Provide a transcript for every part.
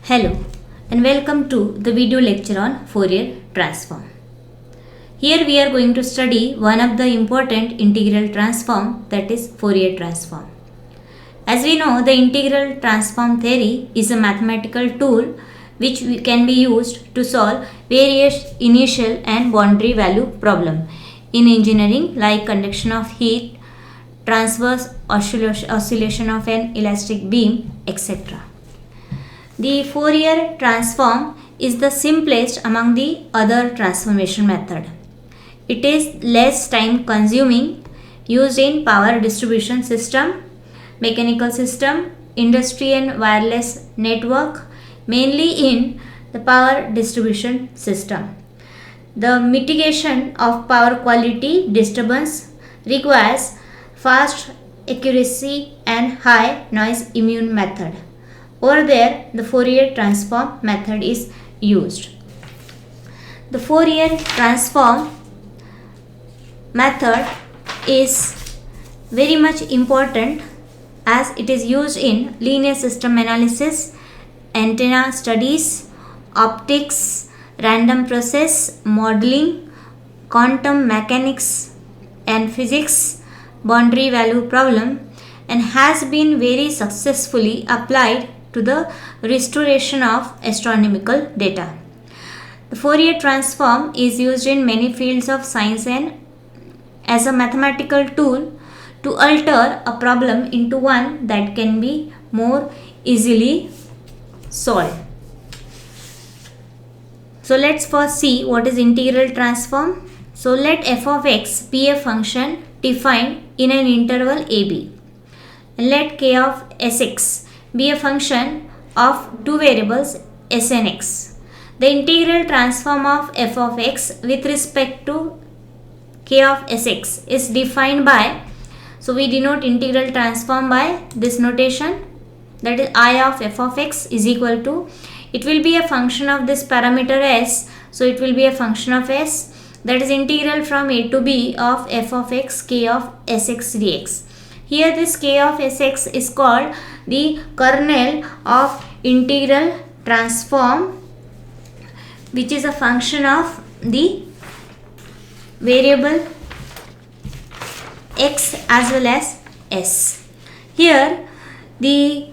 Hello and welcome to the video lecture on Fourier transform. Here we are going to study one of the important integral transform, that is Fourier transform. As we know, the integral transform theory is a mathematical tool which can be used to solve various initial and boundary value problem in engineering like conduction of heat, transverse oscillation of an elastic beam, etc. The Fourier transform is the simplest among the other transformation method. It is less time consuming, used in power distribution system, mechanical system, industry and wireless network, mainly in the power distribution system. The mitigation of power quality disturbance requires fast accuracy and high noise immune method. Over there, the Fourier transform method is used. The Fourier transform method is very much important as it is used in linear system analysis, antenna studies, optics, random process modeling, quantum mechanics and physics, boundary value problem, and has been very successfully applied to the restoration of astronomical data. The Fourier transform is used in many fields of science and as a mathematical tool to alter a problem into one that can be more easily solved. So let's first see what is integral transform. So let f of x be a function defined in an interval ab. And let k of sx be a function of two variables s and x. The integral transform of f of x with respect to k of sx is defined by, so we denote integral transform by this notation, that is I of f of x is equal to, it will be a function of this parameter s, so it will be a function of s, that is integral from a to b of f of x k of sx dx. Here this k of sx is called the kernel of integral transform, which is a function of the variable x as well as s. Here the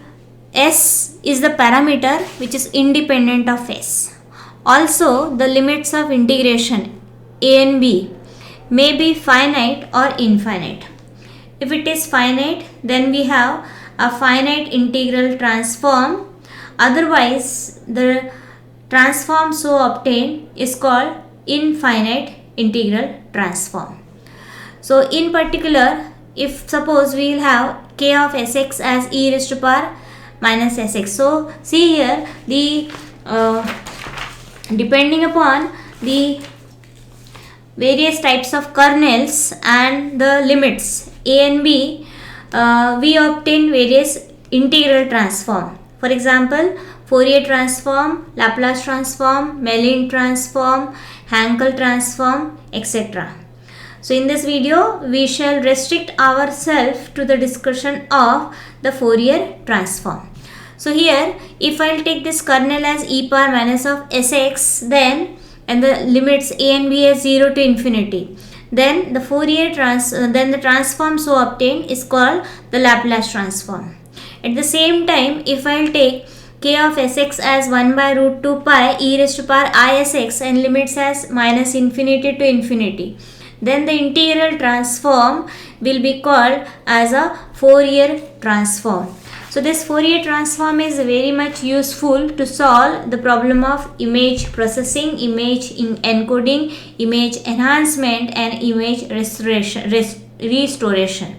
s is the parameter which is independent of s. Also the limits of integration a and b may be finite or infinite. If it is finite, then we have a finite integral transform. Otherwise, the transform so obtained is called infinite integral transform. So, in particular, if suppose we will have k of sx as e raised to power minus sx. So, see here the depending upon the various types of kernels and the limits a and b, we obtain various integral transform. For example, Fourier transform, Laplace transform, Mellin transform, Hankel transform, etc. So in this video, we shall restrict ourselves to the discussion of the Fourier transform. So here, if I will take this kernel as e power minus of sx, then and the limits a and b as 0 to infinity, then the the transform so obtained is called the Laplace transform. At the same time, if I will take k of sx as 1 by root 2 pi e raised to power isx and limits as minus infinity to infinity, then the integral transform will be called as a Fourier transform. So this Fourier transform is very much useful to solve the problem of image processing, image encoding, image enhancement and image restoration.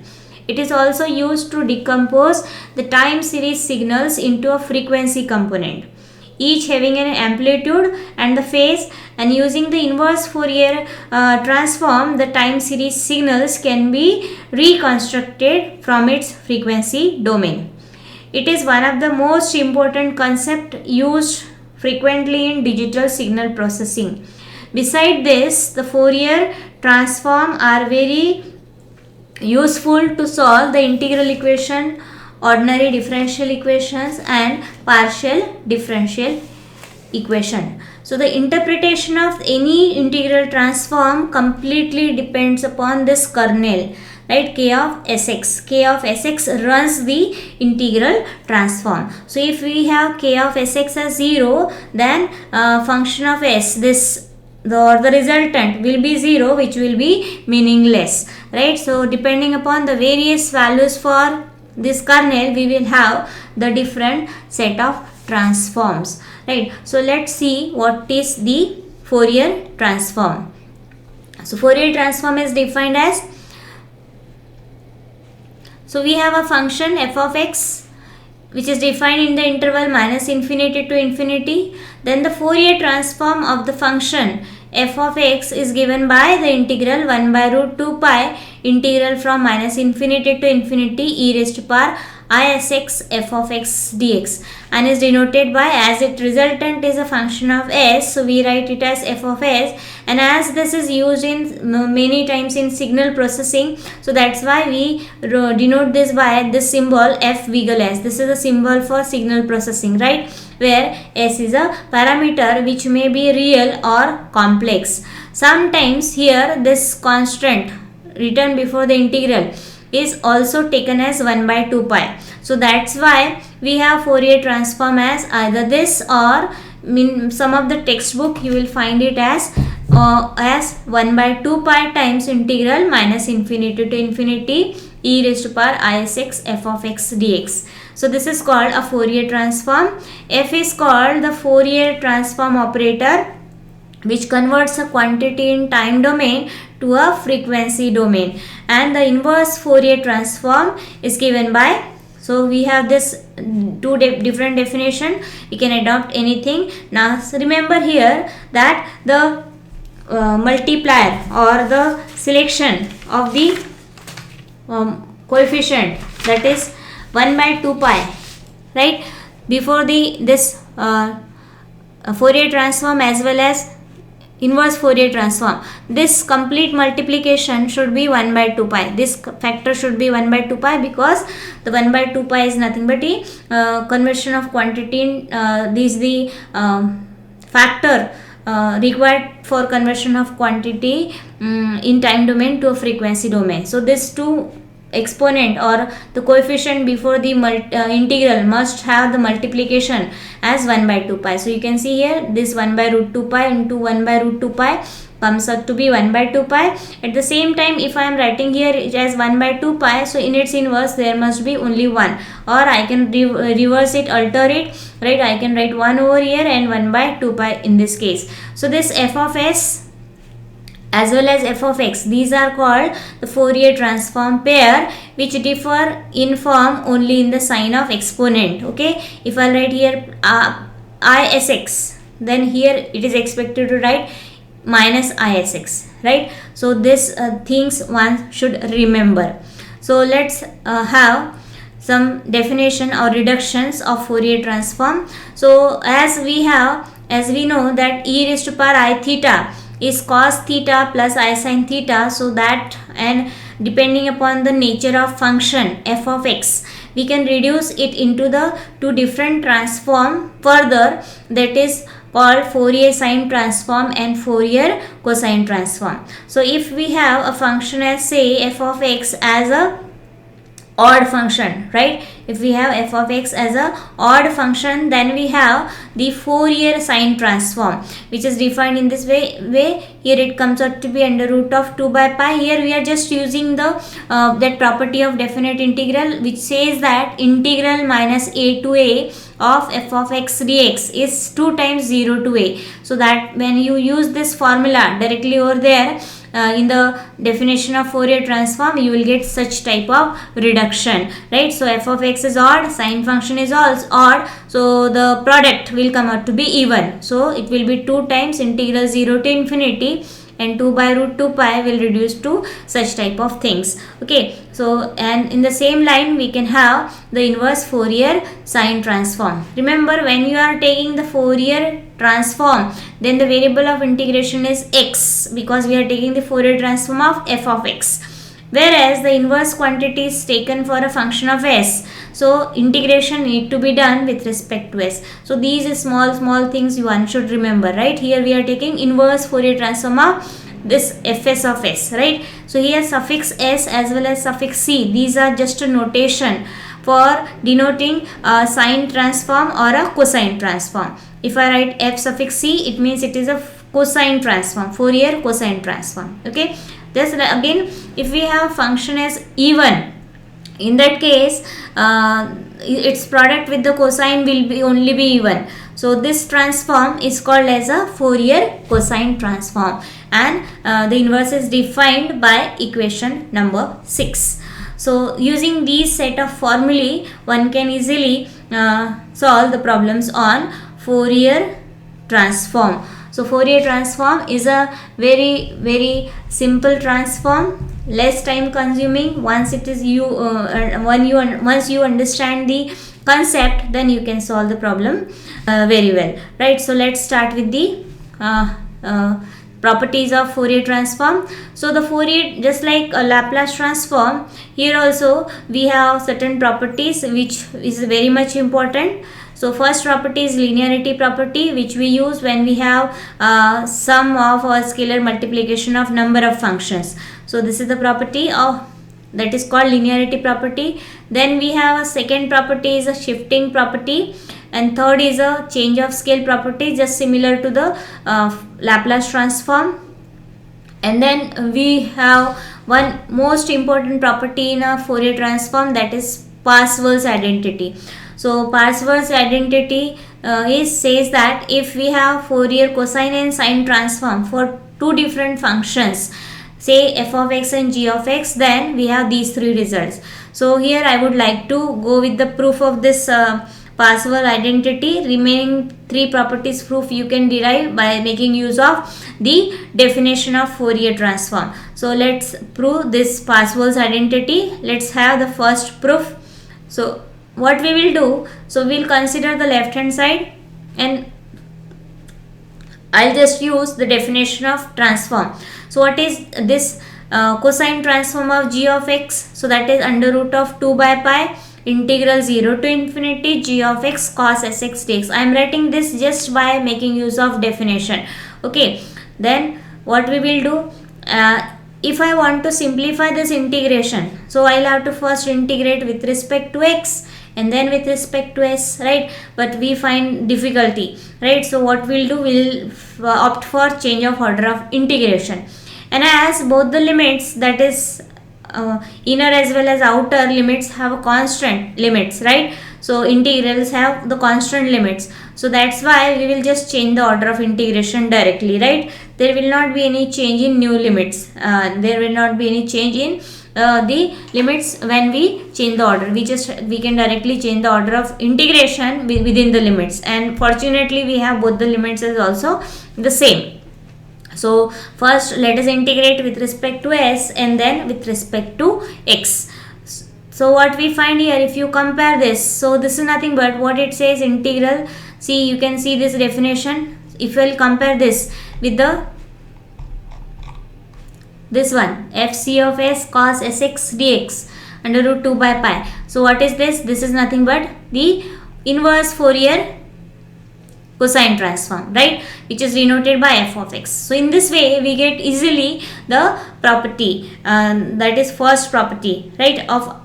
It is also used to decompose the time series signals into a frequency component, each having an amplitude and the phase, and using the inverse Fourier transform, the time series signals can be reconstructed from its frequency domain. It is one of the most important concepts used frequently in digital signal processing. Beside this, the Fourier transform are very useful to solve the integral equation ordinary differential equations and partial differential equation. So the interpretation of any integral transform completely depends upon this kernel, right? K of Sx. K of Sx runs the integral transform. So if we have K of Sx as 0, then function of S, the resultant will be 0, which will be meaningless, right? So depending upon the various values for this kernel, we will have the different set of transforms, right? So let's see what is the Fourier transform. So Fourier transform is defined as, so we have a function f of x which is defined in the interval minus infinity to infinity. Then the Fourier transform of the function f of x is given by the integral 1 by root 2 pi integral from minus infinity to infinity e raised to power Isx f of x dx, and is denoted by, as its resultant is a function of s, so we write it as f of s, and as this is used in many times in signal processing, so that's why we denote this by this symbol f wiggle s. This is a symbol for signal processing, right, where s is a parameter which may be real or complex. Sometimes here this constant written before the integral is also taken as 1 by 2 pi. So that's why we have Fourier transform as either this, or in some of the textbook you will find it as 1 by 2 pi times integral minus infinity to infinity e raised to power Isx f of x dx. So this is called a Fourier transform. F is called the Fourier transform operator, which converts a quantity in time domain to a frequency domain, and the inverse Fourier transform is given by, so we have this two different definition, we can adopt anything. Now remember here that the multiplier or the selection of the coefficient, that is 1 by 2 pi, right, before this Fourier transform as well as inverse Fourier transform, this complete multiplication should be 1 by 2 pi. This factor should be 1 by 2 pi, because the 1 by 2 pi is nothing but a conversion of quantity. This is the factor required for conversion of quantity in time domain to a frequency domain. So this two exponent or the coefficient before the integral must have the multiplication as 1 by 2 pi. So you can see here this 1 by root 2 pi into 1 by root 2 pi comes out to be 1 by 2 pi. At the same time, if I am writing here it as 1 by 2 pi, so in its inverse there must be only 1, or I can reverse it, alter it, right? I can write 1 over here and 1 by 2 pi in this case. So this f of s as well as f of x, these are called the Fourier transform pair, which differ in form only in the sign of exponent. Okay, if I write here Isx, then here it is expected to write minus Isx, right? So this things one should remember. So let's have some definition or reductions of Fourier transform. So as we know that e raised to power I theta is cos theta plus I sin theta, so that, and depending upon the nature of function f of x, we can reduce it into the two different transform further, that is called Fourier sine transform and Fourier cosine transform. So if we have a function as say f of x as a odd function, right? If we have f of x as a odd function, then we have the Fourier sine transform, which is defined in this way. Here it comes out to be under root of 2 by pi. Here we are just using the that property of definite integral, which says that integral minus a to a of f of x dx is 2 times 0 to a. So that when you use this formula directly over there in the definition of Fourier transform, you will get such type of reduction, right? So f of x is odd, sine function is also odd, so the product will come out to be even. So it will be 2 times integral 0 to infinity, and 2 by root 2 pi will reduce to such type of things. Okay, so and in the same line we can have the inverse Fourier sine transform. Remember, when you are taking the Fourier transform, then the variable of integration is x, because we are taking the Fourier transform of f of x, whereas the inverse quantity is taken for a function of s. So integration need to be done with respect to s. So these small things one should remember, right? Here we are taking inverse Fourier transform of this fs of s, right? So here suffix s as well as suffix c, these are just a notation for denoting a sine transform or a cosine transform. If I write f suffix c, it means it is a cosine transform, Fourier cosine transform. Okay, just again, if we have function as even, in that case its product with the cosine will be only be even. So this transform is called as a Fourier cosine transform, and the inverse is defined by equation number 6. So using these set of formulae, one can easily solve the problems on Fourier transform. So Fourier transform is a very simple transform, less time consuming. Once it is once you understand the concept, then you can solve the problem very well, right? So let's start with the properties of Fourier transform. So the Fourier, just like a Laplace transform, here also we have certain properties which is very much important. So first property is linearity property, which we use when we have sum of or scalar multiplication of number of functions. So this is the property of that is called linearity property. Then we have a second property is a shifting property, and third is a change of scale property, just similar to the Laplace transform. And then we have one most important property in a Fourier transform, that is Parseval's identity. So Parseval's identity says that if we have Fourier cosine and sine transform for two different functions, say f of x and g of x, then we have these three results. So here I would like to go with the proof of this Parseval identity. Remaining three properties proof you can derive by making use of the definition of Fourier transform. So let's prove this Parseval's identity. Let's have the first proof. So what we will do, so we'll consider the left hand side, and I'll just use the definition of transform. So what is this cosine transform of g of x? So that is under root of 2 by pi integral 0 to infinity g of x cos sx dx. I am writing this just by making use of definition. Okay, then what we will do, if I want to simplify this integration, so I'll have to first integrate with respect to x and then with respect to s, right? But we find difficulty, right? So what we'll do, we'll opt for change of order of integration. And as both the limits, that is inner as well as outer limits, have a constant limits, right? So integrals have the constant limits, so that's why we will just change the order of integration directly, right? There will not be any change in new limits, there will not be any change in the limits when we change the order. We can directly change the order of integration within the limits, and fortunately we have both the limits as also the same. So first let us integrate with respect to s and then with respect to x. So what we find here, if you compare this, so this is nothing but what it says, integral. See, you can see this definition. If you will compare this with the this one, fc of s cos sx dx under root 2 by pi. So what is this? This is nothing but the inverse Fourier cosine transform, right, which is denoted by f of x. So in this way we get easily the property, that is first property, right, of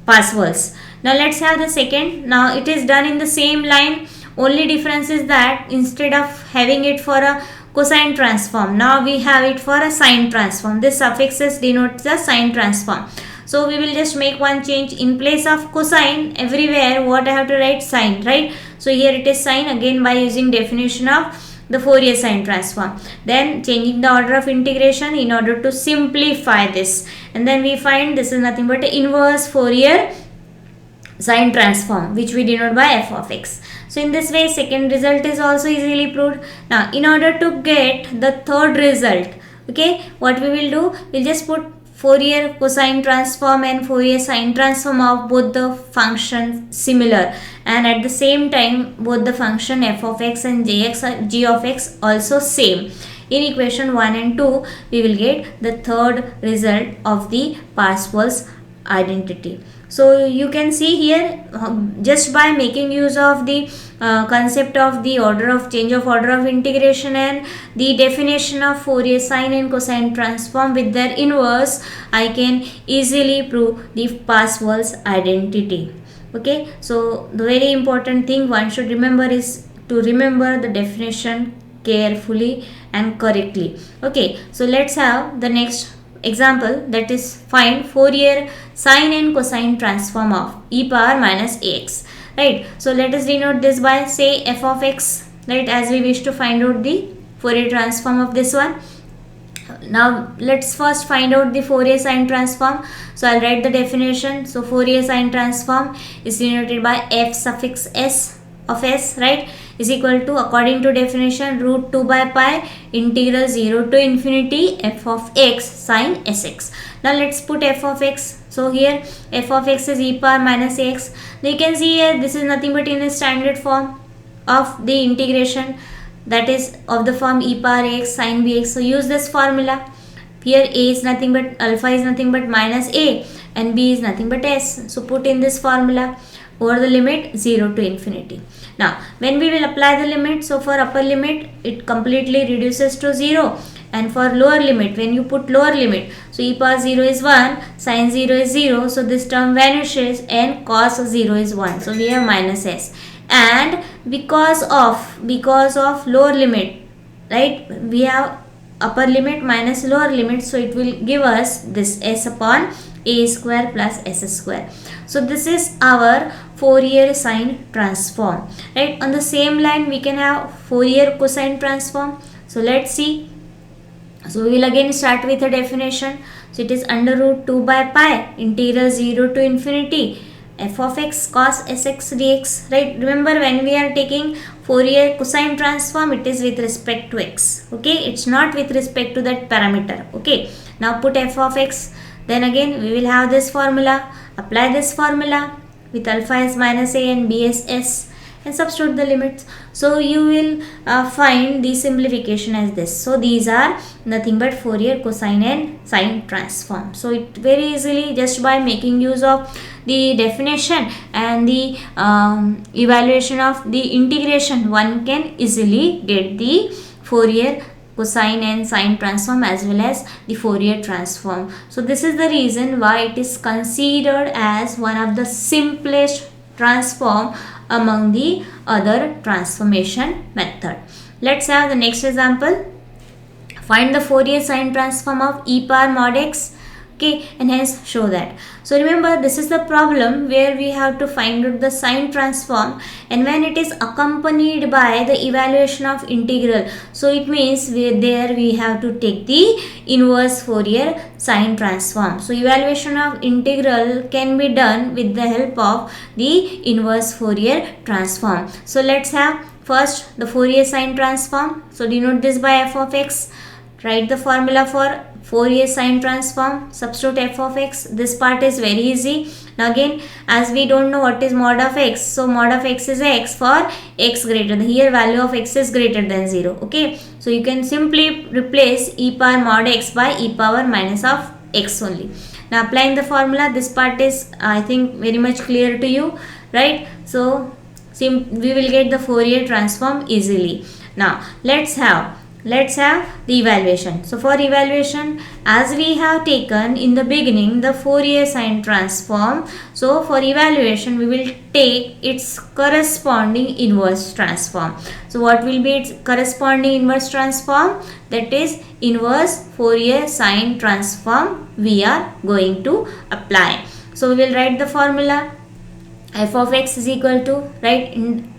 Parseval's. Now let's have the second. Now it is done in the same line, only difference is that instead of having it for a cosine transform, now we have it for a sine transform. This suffixes denotes the sine transform. So we will just make one change. In place of cosine, everywhere what I have to write, sine, right? So here it is sine, again by using definition of the Fourier sine transform. Then changing the order of integration in order to simplify this, and then we find this is nothing but inverse Fourier sine transform, which we denote by f of x. So in this way second result is also easily proved. Now in order to get the third result, okay, what we will do, we'll just put Fourier cosine transform and Fourier sine transform of both the functions similar, and at the same time both the function f of x and g of x also same. In equation 1 and 2 we will get the third result of the Parseval's identity. So you can see here, just by making use of the concept of the order of change of order of integration and the definition of Fourier sine and cosine transform with their inverse, I can easily prove the Parseval's identity. Okay, so the very important thing one should remember is to remember the definition carefully and correctly. Okay, so let's have the next example, that is find Fourier sine and cosine transform of e power minus ax. Right, so let us denote this by say f of x, right, as we wish to find out the Fourier transform of this one. Now let's first find out the Fourier sine transform. So I'll write the definition. So Fourier sine transform is denoted by f suffix s of s, right, is equal to, according to definition, root 2 by pi integral 0 to infinity f of x sine sx. Now let's put f of x. So here f of x is e power minus x. Now you can see here this is nothing but in the standard form of the integration, that is of the form e power x sine bx. So use this formula. Here a is nothing but, alpha is nothing but minus a, and b is nothing but s. So put in this formula over the limit 0 to infinity. Now when we will apply the limit, so for upper limit it completely reduces to 0, and for lower limit, when you put lower limit, so e power 0 is 1, sine 0 is 0, so this term vanishes, and cos 0 is 1, so we have minus s. And because of lower limit, right, we have upper limit minus lower limit, so it will give us this s upon a square plus s square. So this is our Fourier sine transform, right. On the same line we can have Fourier cosine transform. So let's see. So we will again start with a definition. So it is under root 2 by pi integral 0 to infinity f of x cos sx dx, right. Remember, when we are taking Fourier cosine transform, it is with respect to x, okay, it's not with respect to that parameter. Okay, now put f of x, then again we will have this formula, apply this formula with alpha is minus a and b is s, and substitute the limits. So you will find the simplification as this. So these are nothing but Fourier cosine and sine transform. So it very easily, just by making use of the definition and the evaluation of the integration, one can easily get the Fourier cosine and sine transform as well as the Fourier transform. So this is the reason why it is considered as one of the simplest transform among the other transformation method. Let's have the next example. Find the Fourier sine transform of e power mod x. Okay, and hence show that. So remember, this is the problem where we have to find out the sine transform, and when it is accompanied by the evaluation of integral, so it means we have to take the inverse Fourier sine transform. So evaluation of integral can be done with the help of the inverse Fourier transform. So let's have first the Fourier sine transform. So denote this by f of x. Write the formula for Fourier sine transform, substitute f of x. This part is very easy. Now again, as we don't know what is mod of x, so mod of x is x for x greater than, here value of x is greater than 0. Okay, so you can simply replace e power mod x by e power minus of x only. Now applying the formula, this part is I think very much clear to you, right. So we will get the Fourier transform easily. Now let's have the evaluation. So for evaluation, as we have taken in the beginning the Fourier sine transform, so for evaluation we will take its corresponding inverse transform. So what will be its corresponding inverse transform? That is inverse Fourier sine transform we are going to apply. So we will write the formula. F of x is equal to, right,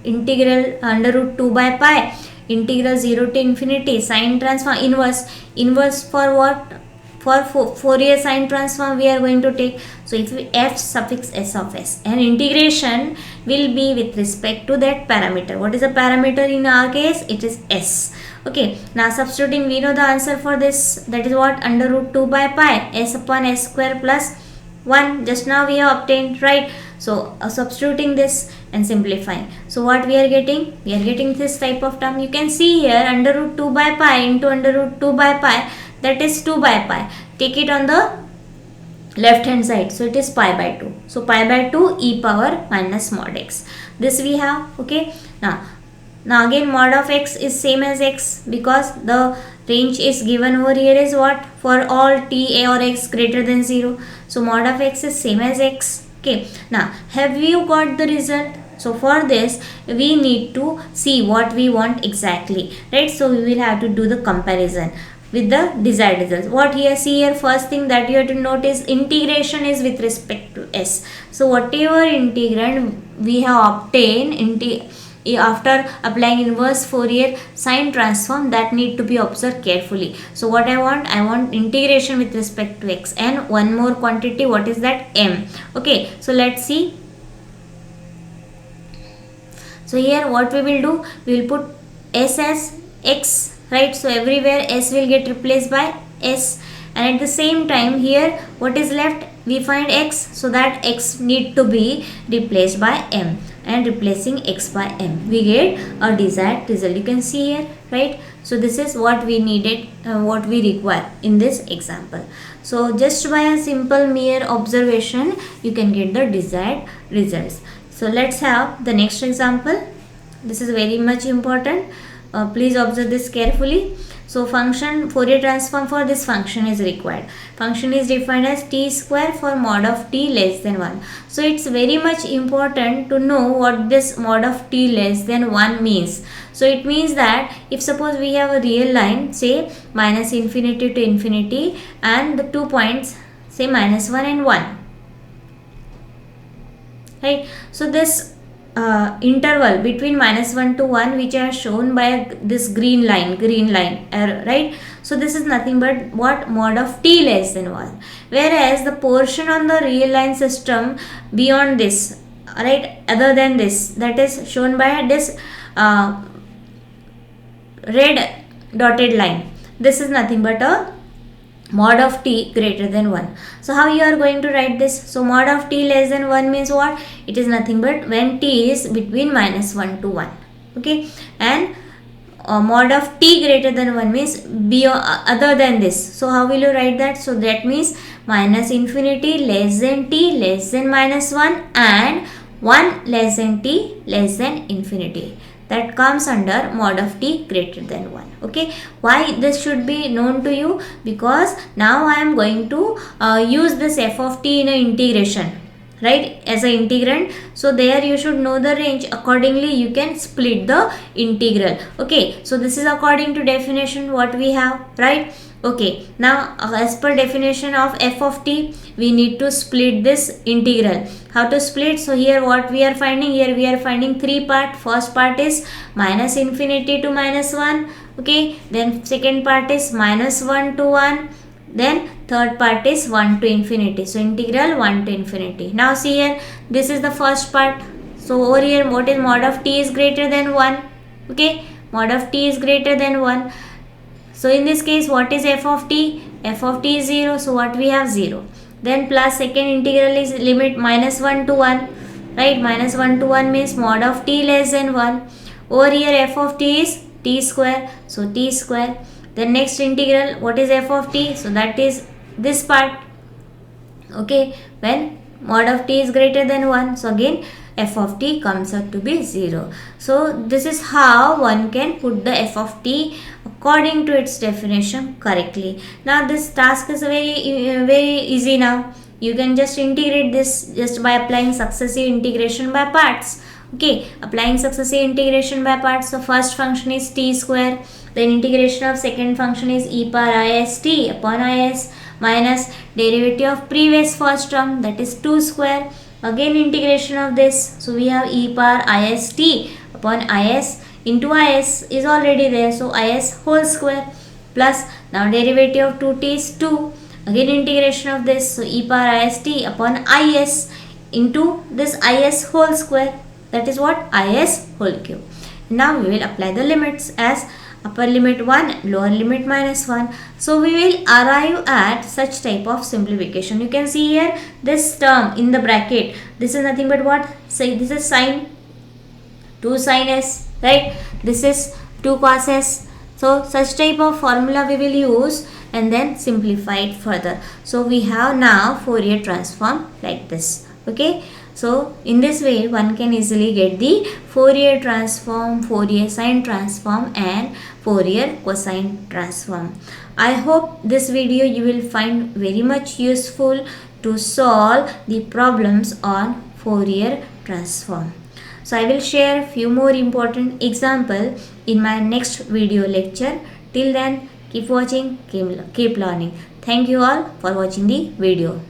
integral under root 2 by pi integral 0 to infinity sine transform inverse for what? For Fourier sine transform we are going to take. So if we f suffix s of s, and integration will be with respect to that parameter. What is the parameter in our case? It is s. Okay, now substituting, we know the answer for this, that is what? Under root 2 by pi s upon s square plus 1, just now we have obtained, right. So substituting this and simplifying, so what we are getting? We are getting this type of term. You can see here under root 2 by pi into under root 2 by pi, that is 2 by pi. Take it on the left hand side, so it is pi by 2. So pi by 2 e power minus mod x, this we have. Okay, now again mod of x is same as x, because the range is given over here is what, for all t or x greater than 0. So mod of x is same as x. Okay, now have you got the result? So for this we need to see what we want exactly, right? So we will have to do the comparison with the desired results. What here, see here, first thing that you have to notice, integration is with respect to s. So whatever integrand we have obtained after applying inverse Fourier sine transform, that need to be observed carefully. So what I want integration with respect to x, and one more quantity, what is that, m. Okay, so let's see. So here what we will do, we will put s as x, right? So everywhere s will get replaced by s, and at the same time here what is left, we find x, so that x need to be replaced by m, and replacing x by m, we get a desired result. You can see here, right? So this is what we needed, what we require in this example. So just by a simple mere observation you can get the desired results. So let's have the next example. This is very much important. Please observe this carefully. So function, Fourier transform for this function is required. Function is defined as t square for mod of t less than 1. So it's very much important to know what this mod of t less than 1 means. So it means that if suppose we have a real line, say minus infinity to infinity, and the 2 points, say minus 1 and 1, right? So this interval between minus 1 to 1, which are shown by this green line, right? So this is nothing but what, mod of t less than 1, whereas the portion on the real line system beyond this, right, other than this, that is shown by this red dotted line, this is nothing but a mod of t greater than 1. So how you are going to write this? So mod of t less than 1 means what? It is nothing but when t is between minus 1 to 1. Okay, and mod of t greater than 1 means other than this. So how will you write that? So that means minus infinity less than t less than minus 1, and 1 less than t less than infinity. That comes under mod of t greater than 1. Okay, why this should be known to you? Because now I am going to use this f of t in a integration, right, as a integrand. So there you should know the range, accordingly you can split the integral. Okay, so this is according to definition what we have, right? Okay, now as per definition of f of t, we need to split this integral. How to split? So here what we are finding, here we are finding 3 parts. First part is minus infinity to minus 1. Okay, then second part is minus 1 to 1. Then third part is 1 to infinity. So integral 1 to infinity. Now see here, this is the first part. So over here what is mod of t is greater than 1. Okay, mod of t is greater than 1. So in this case what is f of t? F of t is 0. So what we have, 0. Then plus second integral is limit minus 1 to 1. Right, minus 1 to 1 means mod of t less than 1. Over here f of t is t square. So t square. Then next integral, what is f of t? So that is this part. Okay, when mod of t is greater than 1. So again f of t comes out to be 0. So this is how one can put the f of t according to its definition correctly. Now this task is very easy now. You can just integrate this just by applying successive integration by parts. Okay, applying successive integration by parts. So first function is t square. Then integration of second function is e power ist upon is minus derivative of previous first term, that is 2 square. Again integration of this. So we have e power ist upon is into is is already there. So is whole square plus now derivative of 2t is 2. Again integration of this. So e power ist upon is into this is whole square. That is what? Is whole cube. Now we will apply the limits as upper limit 1, lower limit minus 1. So we will arrive at such type of simplification. You can see here this term in the bracket. This is nothing but what? Say this is sine 2 sin s, right? This is 2 cos s. So such type of formula we will use and then simplify it further. So we have now Fourier transform like this. Okay, so in this way one can easily get the Fourier transform, Fourier sine transform and Fourier cosine transform. I hope this video you will find very much useful to solve the problems on Fourier transform. So I will share few more important example in my next video lecture. Till then, keep watching, keep learning. Thank you all for watching the video.